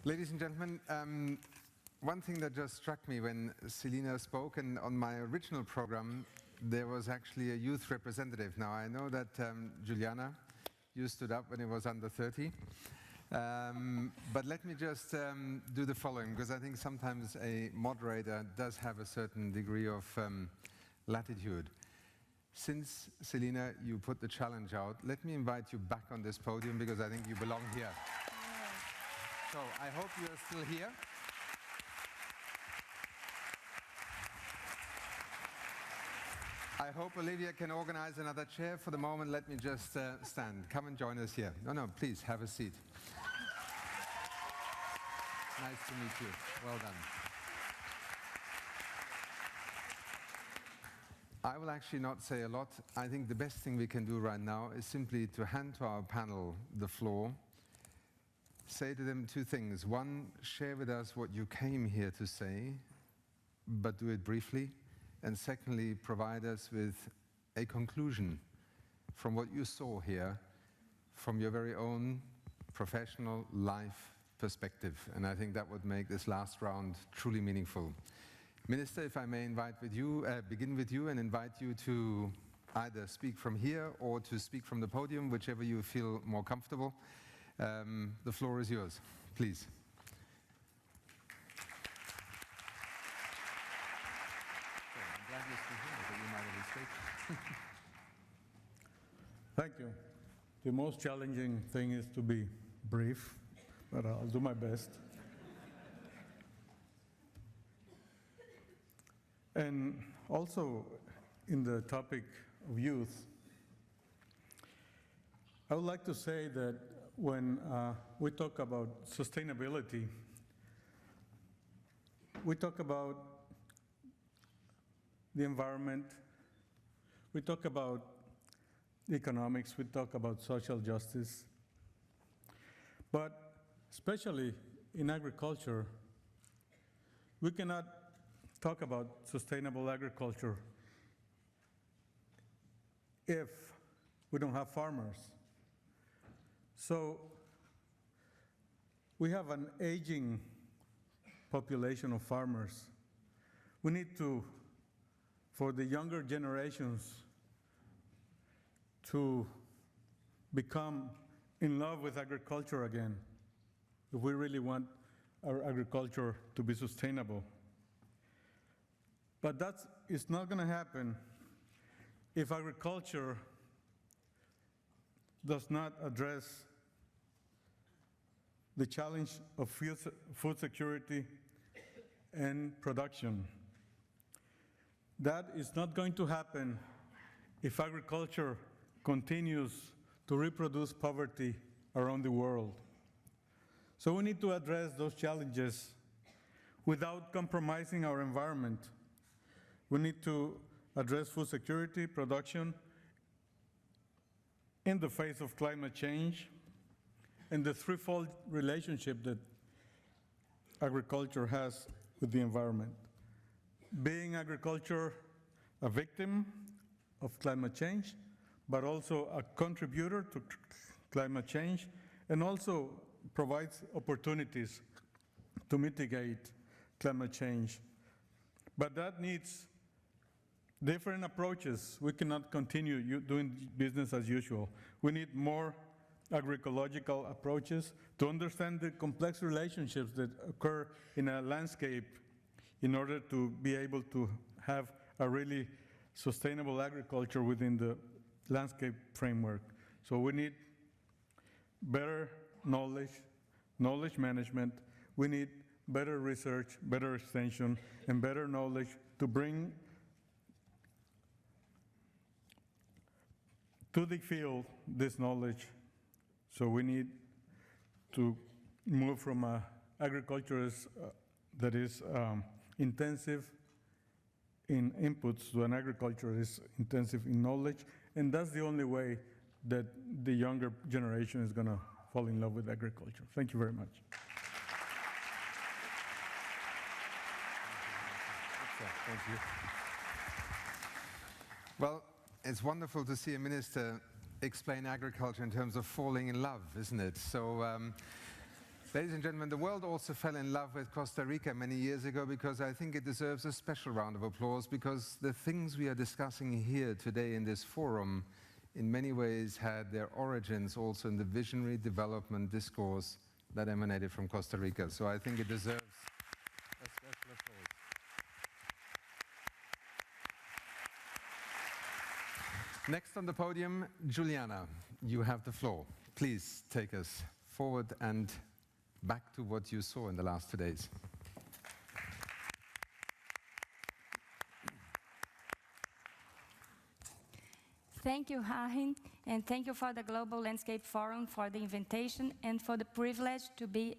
Ladies and gentlemen, one thing that just struck me when Selina spoke, and on my original program, there was actually a youth representative. Now, I know that Juliana, you stood up when it was under 30. But let me just do the following, because I think sometimes a moderator does have a certain degree of latitude. Since, Selina, you put the challenge out, let me invite you back on this podium, because I think you belong here. So I hope you're still here. I hope Olivia can organize another chair. For the moment, let me just stand. Come and join us here. No, please, have a seat. Nice to meet you. Well done. I will actually not say a lot. I think the best thing we can do right now is simply to hand to our panel the floor. Say to them two things. One, share with us what you came here to say, but do it briefly. And secondly, provide us with a conclusion from what you saw here, from your very own professional life perspective. And I think that would make this last round truly meaningful. Minister, if I may begin with you and invite you to either speak from here or to speak from the podium, whichever you feel more comfortable. The floor is yours, please. I'm glad you're still here, but you might have escaped. Thank you. The most challenging thing is to be brief, but I'll do my best. And also, in the topic of youth, I would like to say that when we talk about sustainability, we talk about the environment, we talk about economics, we talk about social justice, but especially in agriculture, we cannot talk about sustainable agriculture if we don't have farmers. So we have an aging population of farmers. We need to, for the younger generations, to become in love with agriculture again, if we really want our agriculture to be sustainable. But it's not going to happen if agriculture does not address the challenge of food security and production. That is not going to happen if agriculture continues to reproduce poverty around the world. So we need to address those challenges without compromising our environment. We need to address food security, production, in the face of climate change, and the threefold relationship that agriculture has with the environment. Being agriculture a victim of climate change, but also a contributor to climate change, and also provides opportunities to mitigate climate change. But that needs different approaches. We cannot continue doing business as usual. We need more agroecological approaches to understand the complex relationships that occur in a landscape in order to be able to have a really sustainable agriculture within the landscape framework. So we need better knowledge management. We need better research, better extension, and better knowledge to bring to the field this knowledge. So we need to move from agriculture that is intensive in inputs to an agriculture that is intensive in knowledge, and that's the only way that the younger generation is going to fall in love with agriculture. Thank you very much. Thank you. Well, it's wonderful to see a minister explain agriculture in terms of falling in love, isn't it? So Ladies and gentlemen, the world also fell in love with Costa Rica many years ago because I think it deserves a special round of applause because the things we are discussing here today in this forum in many ways had their origins also in the visionary development discourse that emanated from Costa Rica. So I think it deserves a special applause. Next on the podium, Juliana, you have the floor. Please take us forward and back to what you saw in the last 2 days. Thank you, Hahin, and thank you for the Global Landscape Forum for the invitation and for the privilege to be